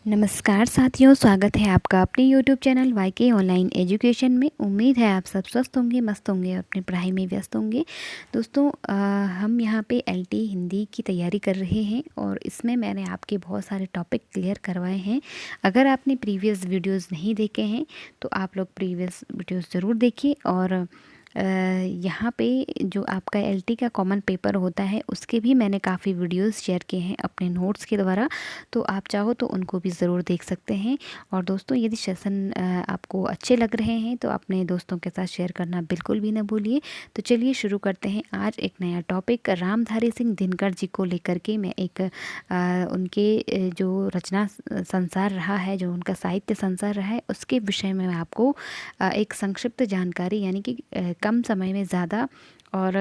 नमस्कार साथियों, स्वागत है आपका अपने यूट्यूब चैनल वाईके ऑनलाइन एजुकेशन में। उम्मीद है आप सब स्वस्थ होंगे, मस्त होंगे, अपनी पढ़ाई में व्यस्त होंगे। दोस्तों, हम यहाँ पे एलटी हिंदी की तैयारी कर रहे हैं और इसमें मैंने आपके बहुत सारे टॉपिक क्लियर करवाए हैं। अगर आपने प्रीवियस वीडियोस नहीं देखे हैं तो आप लोग प्रीवियस वीडियोस ज़रूर देखिए। और यहाँ पे जो आपका एलटी का कॉमन पेपर होता है उसके भी मैंने काफ़ी वीडियोस शेयर किए हैं अपने नोट्स के द्वारा, तो आप चाहो तो उनको भी ज़रूर देख सकते हैं। और दोस्तों, यदि सेशन आपको अच्छे लग रहे हैं तो अपने दोस्तों के साथ शेयर करना बिल्कुल भी ना भूलिए। तो चलिए शुरू करते हैं आज एक नया टॉपिक। रामधारी सिंह दिनकर जी को लेकर के मैं एक उनके जो रचना संसार रहा है, जो उनका साहित्य संसार रहा है, उसके विषय में मैं आपको एक संक्षिप्त जानकारी, यानी कि कम समय में ज़्यादा और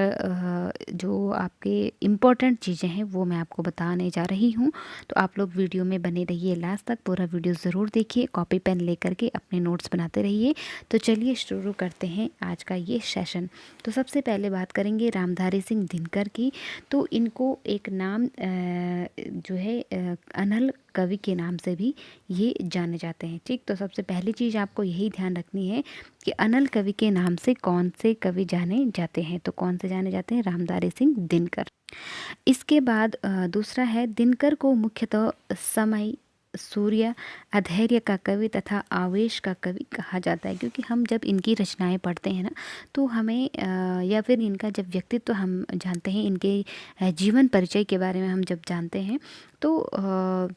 जो आपके इम्पोर्टेंट चीज़ें हैं वो मैं आपको बताने जा रही हूँ। तो आप लोग वीडियो में बने रहिए, लास्ट तक पूरा वीडियो ज़रूर देखिए, कॉपी पेन लेकर के अपने नोट्स बनाते रहिए। तो चलिए शुरू करते हैं आज का ये सेशन। तो सबसे पहले बात करेंगे रामधारी सिंह दिनकर की। तो इनको एक नाम जो है अनल कवि के नाम से भी ये जाने जाते हैं। ठीक, तो सबसे पहली चीज़ आपको यही ध्यान रखनी है कि अनल कवि के नाम से कौन से कवि जाने जाते हैं। तो कौन से जाने जाते हैं? रामधारी सिंह दिनकर। इसके बाद दूसरा है, दिनकर को मुख्यतः समय, सूर्य, अधैर्य का कवि तथा आवेश का कवि कहा जाता है। क्योंकि हम जब इनकी रचनाएं पढ़ते हैं ना, तो हमें या फिर इनका जब व्यक्तित्व हम जानते हैं, इनके जीवन परिचय के बारे में हम जब जानते हैं, तो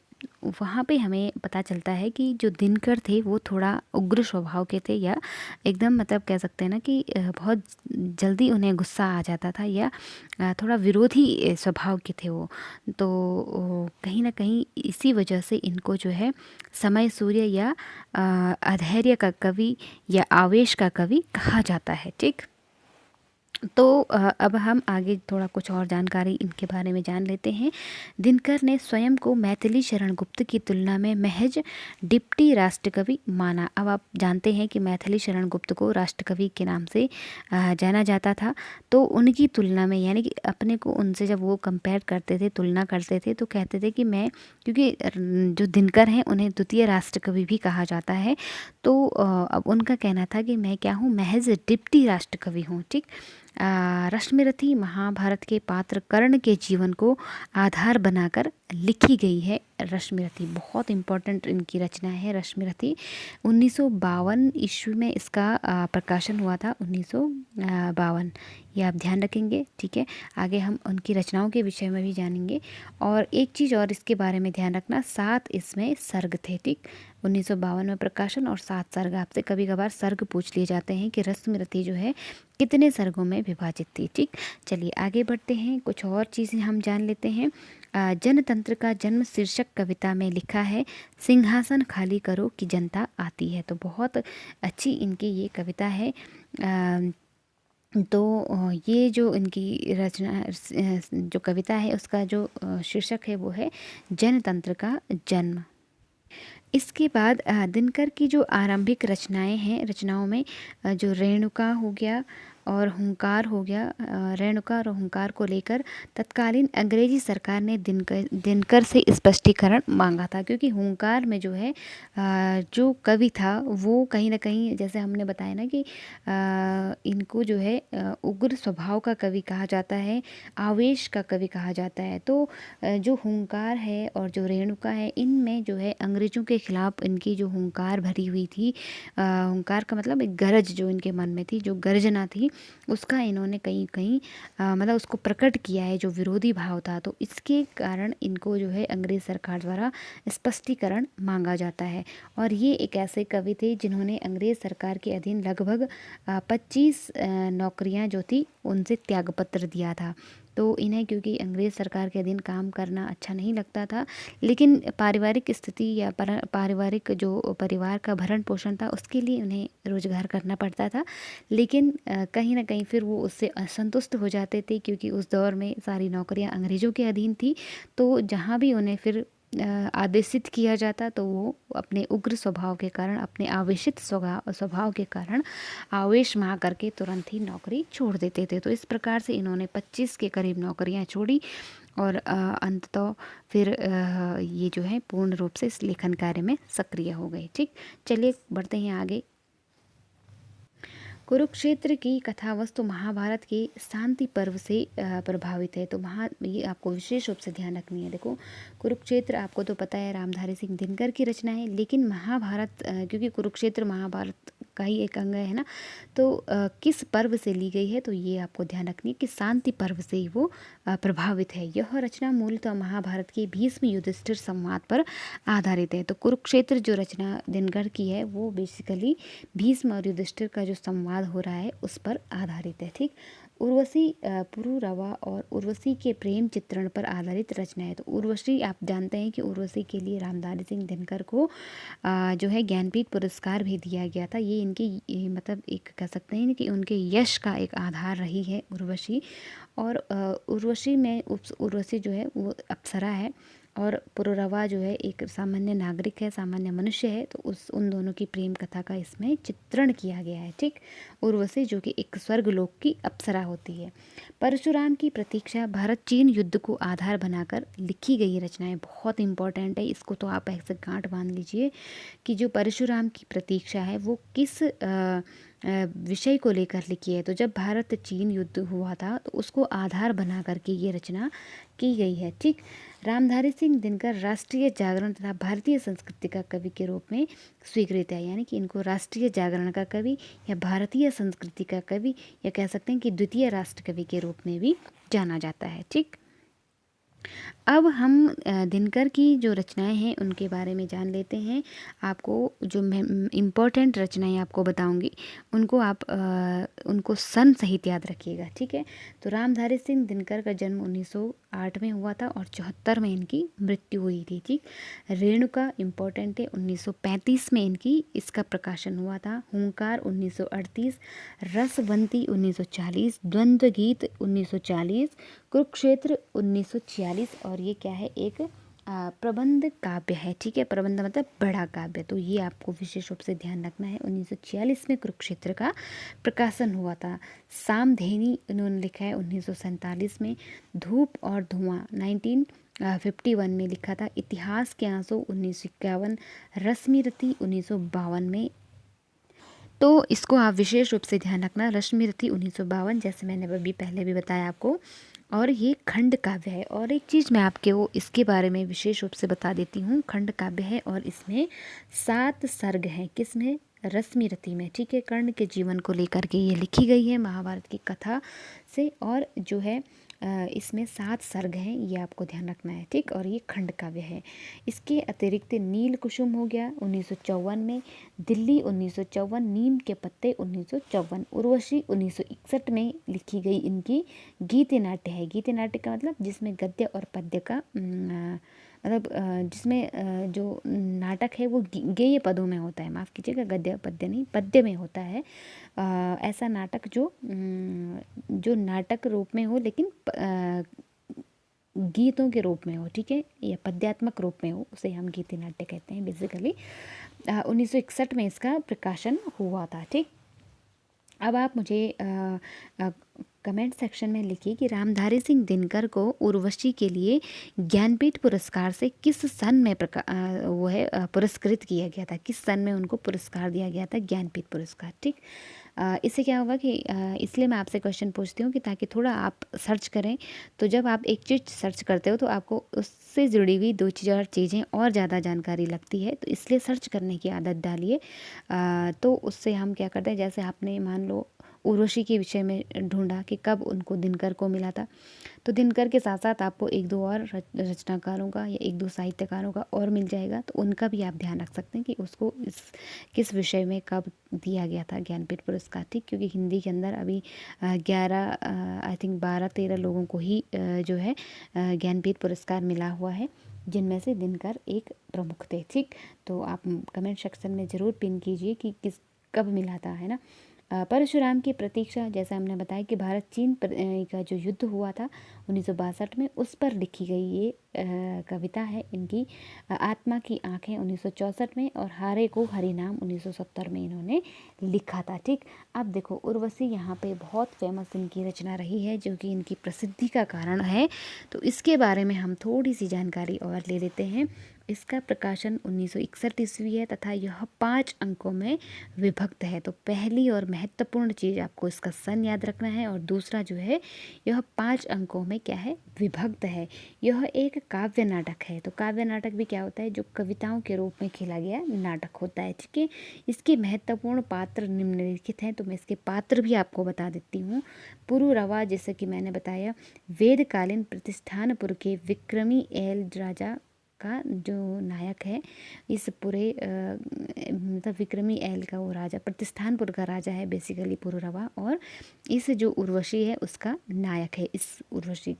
वहाँ पे हमें पता चलता है कि जो दिनकर थे वो थोड़ा उग्र स्वभाव के थे, या एकदम मतलब कह सकते हैं ना कि बहुत जल्दी उन्हें गुस्सा आ जाता था, या थोड़ा विरोधी स्वभाव के थे वो। तो कहीं ना कहीं इसी वजह से इनको जो है समय, सूर्य या अधैर्य का कवि या आवेश का कवि कहा जाता है। ठीक, तो अब हम आगे थोड़ा कुछ और जानकारी इनके बारे में जान लेते हैं। दिनकर ने स्वयं को मैथिली शरण गुप्त की तुलना में महज डिप्टी राष्ट्रकवि माना। अब आप जानते हैं कि मैथिली शरण गुप्त को राष्ट्रकवि के नाम से जाना जाता था। तो उनकी तुलना में, यानी कि अपने को उनसे जब वो कंपेयर करते थे, तुलना करते थे, तो कहते थे कि मैं, क्योंकि जो दिनकर हैं उन्हें द्वितीय राष्ट्रकवि भी कहा जाता है। तो अब उनका कहना था कि मैं क्या हूँ, महज डिप्टी राष्ट्रकवि हूँ। ठीक, रश्मिरथी महाभारत के पात्र कर्ण के जीवन को आधार बनाकर लिखी गई है। रश्मिरथी बहुत इम्पोर्टेंट इनकी रचना है। रश्मिरथी 1952 ईस्वी में इसका प्रकाशन हुआ था, 1952। ये आप ध्यान रखेंगे। ठीक है, आगे हम उनकी रचनाओं के विषय में भी जानेंगे। और एक चीज़ और इसके बारे में ध्यान रखना, 7 इसमें सर्ग थे। ठीक, 1952 में प्रकाशन और 7 सर्ग। आपसे कभी कभार सर्ग पूछ लिए जाते हैं कि रश्मिरथी जो है कितने सर्गों में विभाजित थी। ठीक, चलिए आगे बढ़ते हैं, कुछ और चीज़ें हम जान लेते हैं। जनतंत्र का जन्म शीर्षक कविता में लिखा है, सिंहासन खाली करो कि जनता आती है। तो बहुत अच्छी इनकी ये कविता है। तो ये जो इनकी रचना, जो कविता है, उसका जो शीर्षक है वो है जनतंत्र का जन्म। इसके बाद दिनकर की जो आरंभिक रचनाएं हैं, रचनाओं में जो रेणुका हो गया और हुंकार हो गया, रेणुका और हुंकार को लेकर तत्कालीन अंग्रेजी सरकार ने दिनकर से स्पष्टीकरण मांगा था। क्योंकि हुंकार में जो है जो कवि था वो कहीं ना कहीं, जैसे हमने बताया ना कि इनको जो है उग्र स्वभाव का कवि कहा जाता है, आवेश का कवि कहा जाता है। तो जो हुंकार है और जो रेणुका है, इनमें जो है अंग्रेज़ों के खिलाफ इनकी जो हुंकार भरी हुई थी, हुंकार का मतलब एक गरज जो इनके मन में थी, जो गर्जना थी, उसका इन्होंने कहीं कहीं मतलब उसको प्रकट किया है, जो विरोधी भाव था। तो इसके कारण इनको जो है अंग्रेज़ सरकार द्वारा स्पष्टीकरण मांगा जाता है। और ये एक ऐसे कवि थे जिन्होंने अंग्रेज़ सरकार के अधीन लगभग 25 नौकरियां जो थी उनसे त्यागपत्र दिया था। तो इन्हें क्योंकि अंग्रेज़ सरकार के अधीन काम करना अच्छा नहीं लगता था, लेकिन पारिवारिक स्थिति या पारिवारिक जो परिवार का भरण पोषण था उसके लिए उन्हें रोज़गार करना पड़ता था। लेकिन कहीं ना कहीं फिर वो उससे असंतुष्ट हो जाते थे, क्योंकि उस दौर में सारी नौकरियां अंग्रेज़ों के अधीन थी। तो जहाँ भी उन्हें फिर आदेशित किया जाता, तो वो अपने उग्र स्वभाव के कारण, अपने आवेशित स्वभाव के कारण आवेश में आकर के तुरंत ही नौकरी छोड़ देते थे। तो इस प्रकार से इन्होंने 25 के करीब नौकरियां छोड़ी और अंततः फिर ये जो है पूर्ण रूप से इस लेखन कार्य में सक्रिय हो गए। ठीक, चलिए बढ़ते हैं आगे। कुरुक्षेत्र की कथा वस्तु महाभारत के शांति पर्व से प्रभावित है। तो ये आपको विशेष रूप से ध्यान रखनी है। देखो, कुरुक्षेत्र आपको तो पता है रामधारी सिंह दिनकर की रचना है, लेकिन महाभारत क्योंकि कुरुक्षेत्र महाभारत का ही एक अंग है ना, तो किस पर्व से ली गई है, तो ये आपको ध्यान रखनी है कि शांति पर्व से ही वो प्रभावित है। यह रचना मूलतः महाभारत के भीष्म युधिष्ठिर संवाद पर आधारित है। तो कुरुक्षेत्र जो रचना दिनकर की है वो बेसिकली भीष्म और युधिष्ठिर का जो संवाद हो रहा है उस पर आधारित है। ठीक, उर्वशी पुरुरवा और उर्वशी के प्रेम चित्रण पर आधारित रचना है। तो उर्वशी, आप जानते हैं कि उर्वशी के लिए रामधारी सिंह दिनकर को जो है ज्ञानपीठ पुरस्कार भी दिया गया था। ये मतलब एक कह सकते हैं कि उनके यश का एक आधार रही है उर्वशी। और उर्वशी में उर्वशी जो है वो अप्सरा है और पुरुरवा जो है एक सामान्य नागरिक है, सामान्य मनुष्य है। तो उन दोनों की प्रेम कथा का इसमें चित्रण किया गया है। ठीक, उर्वशी जो कि एक स्वर्गलोक की अप्सरा होती है। परशुराम की प्रतीक्षा भारत चीन युद्ध को आधार बनाकर लिखी गई रचना है। बहुत इंपॉर्टेंट है, इसको तो आप ऐसे गांठ बांध लीजिए कि जो परशुराम की प्रतीक्षा है वो किस विषय को लेकर लिखी है। तो जब भारत चीन युद्ध हुआ था तो उसको आधार बना करके ये रचना की गई है। ठीक, रामधारी सिंह दिनकर राष्ट्रीय जागरण तथा भारतीय संस्कृति का कवि के रूप में स्वीकृत है। यानी कि इनको राष्ट्रीय जागरण का कवि या भारतीय संस्कृति का कवि या कह सकते हैं कि द्वितीय राष्ट्र कवि के रूप में भी जाना जाता है। ठीक, अब हम दिनकर की जो रचनाएं हैं उनके बारे में जान लेते हैं। आपको जो मैं इम्पोर्टेंट रचनाएं आपको बताऊंगी उनको आप उनको सन सहित याद रखिएगा। ठीक है, तो रामधारी सिंह दिनकर का जन्म 1908 में हुआ था और 74 में इनकी मृत्यु हुई थी। ठीक, रेणुका इम्पोर्टेंट है, 1935 में इसका प्रकाशन हुआ था। हुंकार 1938, रसवंती 1940, द्वंद्व गीत 1940, कुरुक्षेत्र 1946। और ये क्या है, एक प्रबंध काव्य है। ठीक है, प्रबंध मतलब बड़ा काव्य। तो ये आपको विशेष रूप से ध्यान रखना है। 1946 में कुरुक्षेत्र का प्रकाशन हुआ था। सामधेनी इन्होंने लिखा है 1947 में। धूप और धुआं 1951 में लिखा था। इतिहास के आंसू 1951, रश्मिरथी 1952 में। तो इसको आप विशेष रूप से ध्यान रखना, रश्मिरथी 1952, जैसे मैंने अभी पहले भी बताया आपको। और ये खंड काव्य है। और एक चीज़ मैं आपको इसके बारे में विशेष रूप से बता देती हूँ, खंड काव्य है और इसमें 7 सर्ग हैं। किसमें? रश्मिरथी में। ठीक है, कर्ण के जीवन को लेकर के ये लिखी गई है महाभारत की कथा से। और जो है इसमें 7 सर्ग हैं, ये आपको ध्यान रखना है। ठीक, और ये खंड काव्य है। इसके अतिरिक्त नील कुसुम हो गया 1954 में, दिल्ली 1954, नीम के पत्ते 1954, उर्वशी 1961 में लिखी गई इनकी गीत नाट्य है। गीत नाट्य का मतलब जिसमें गद्य और पद्य का मतलब जिसमें जो नाटक है वो गेय पदों में होता है। माफ़ कीजिएगा, गद्य पद्य नहीं, पद्य में होता है। ऐसा नाटक जो नाटक रूप में हो लेकिन गीतों के रूप में हो। ठीक है, या पद्यात्मक रूप में हो, उसे हम गीति नाट्य कहते हैं बेसिकली। 1961 में इसका प्रकाशन हुआ था। ठीक, अब आप मुझे कमेंट सेक्शन में लिखिए कि रामधारी सिंह दिनकर को उर्वशी के लिए ज्ञानपीठ पुरस्कार से किस सन में पुरस्कृत किया गया था। किस सन में उनको पुरस्कार दिया गया था, ज्ञानपीठ पुरस्कार। ठीक, इससे क्या होगा कि इसलिए मैं आपसे क्वेश्चन पूछती हूँ कि ताकि थोड़ा आप सर्च करें। तो जब आप एक चीज़ सर्च करते हो तो आपको उससे जुड़ी हुई 2-4 चीज़ें और ज़्यादा जानकारी लगती है। तो इसलिए सर्च करने की आदत डालिए। तो उससे हम क्या करते हैं, जैसे आपने मान लो उर्वशी के विषय में ढूंढा कि कब उनको दिनकर को मिला था, तो दिनकर के साथ साथ आपको 1-2 और रचनाकारों का या 1-2 साहित्यकारों का और मिल जाएगा। तो उनका भी आप ध्यान रख सकते हैं कि उसको किस विषय में कब दिया गया था ज्ञानपीठ पुरस्कार। ठीक, क्योंकि हिंदी के अंदर अभी 11 आई थिंक 12-13 लोगों को ही जो है ज्ञानपीठ पुरस्कार मिला हुआ है, जिनमें से दिनकर एक प्रमुख थे। ठीक, तो आप कमेंट सेक्शन में ज़रूर पिन कीजिए कि कब मिला था, है ना। परशुराम की प्रतीक्षा, जैसा हमने बताया कि भारत चीन का जो युद्ध हुआ था 1962 में, उस पर लिखी गई ये कविता है इनकी आत्मा की आँखें 1964 में, और हारे को हरिनाम 1970 में इन्होंने लिखा था। ठीक, अब देखो उर्वशी यहाँ पे बहुत फेमस इनकी रचना रही है, जो कि इनकी प्रसिद्धि का कारण है। तो इसके बारे में हम थोड़ी सी जानकारी और ले लेते हैं। इसका प्रकाशन 1961 ईस्वी है तथा यह 5 अंकों में विभक्त है। तो पहली और महत्वपूर्ण चीज़ आपको इसका सन याद रखना है, और दूसरा जो है यह 5 अंकों में क्या है, विभक्त है। यह एक काव्य नाटक है। तो काव्य नाटक भी क्या होता है, जो कविताओं के रूप में खेला गया नाटक होता है। ठीक है, इसके महत्वपूर्ण पात्र निम्नलिखित हैं। तो मैं इसके पात्र भी आपको बता देती हूँ। पुरुरवा, जैसे कि मैंने बताया, वेदकालीन प्रतिष्ठानपुर के विक्रमी एल राजा का जो नायक है इस पूरे मतलब विक्रमी एल का वो राजा, प्रतिष्ठानपुर का राजा है बेसिकली पुरुरवा, और इस जो उर्वशी है उसका नायक है। इस उर्वशी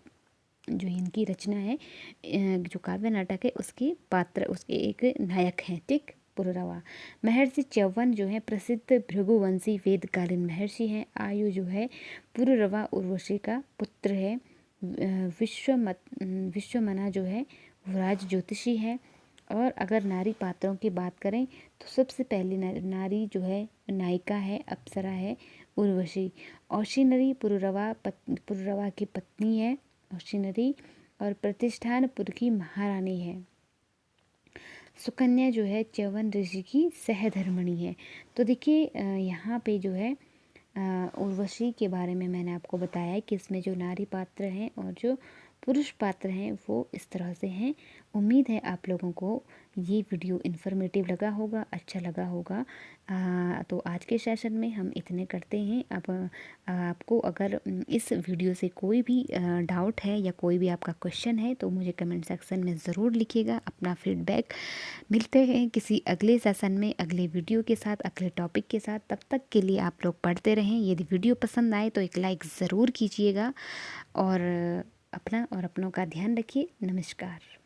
जो इनकी रचना है, जो काव्य नाटक है, उसकी पात्र, उसके एक नायक हैं। ठीक, पुरुरवा। महर्षि च्यवन जो है प्रसिद्ध भृगुवंशी वेदकालीन महर्षि हैं। आयु जो है पुरुरवा उर्वशी का पुत्र है। विश्वमना जो है वो राज ज्योतिषी है। और अगर नारी पात्रों की बात करें तो सबसे पहली नारी जो है नायिका है, अप्सरा है, उर्वशी। औशीनरी पुरुरवा की पत्नी है औशीनरी, और प्रतिष्ठानपुर की महारानी है। सुकन्या जो है च्यवन ऋषि की सहधर्मिणी है। तो देखिए यहाँ पे जो है उर्वशी के बारे में मैंने आपको बताया कि इसमें जो नारी पात्र हैं और जो पुरुष पात्र हैं वो इस तरह से हैं। उम्मीद है आप लोगों को ये वीडियो इन्फॉर्मेटिव लगा होगा, अच्छा लगा होगा। तो आज के सेशन में हम इतने करते हैं। अब आपको अगर इस वीडियो से कोई भी डाउट है या कोई भी आपका क्वेश्चन है तो मुझे कमेंट सेक्शन में ज़रूर लिखिएगा अपना फीडबैक। मिलते हैं किसी अगले सेशन में, अगले वीडियो के साथ, अगले टॉपिक के साथ। तब तक के लिए आप लोग पढ़ते रहें। यदि वीडियो पसंद आए तो एक लाइक ज़रूर कीजिएगा, और अपना और अपनों का ध्यान रखिए। नमस्कार।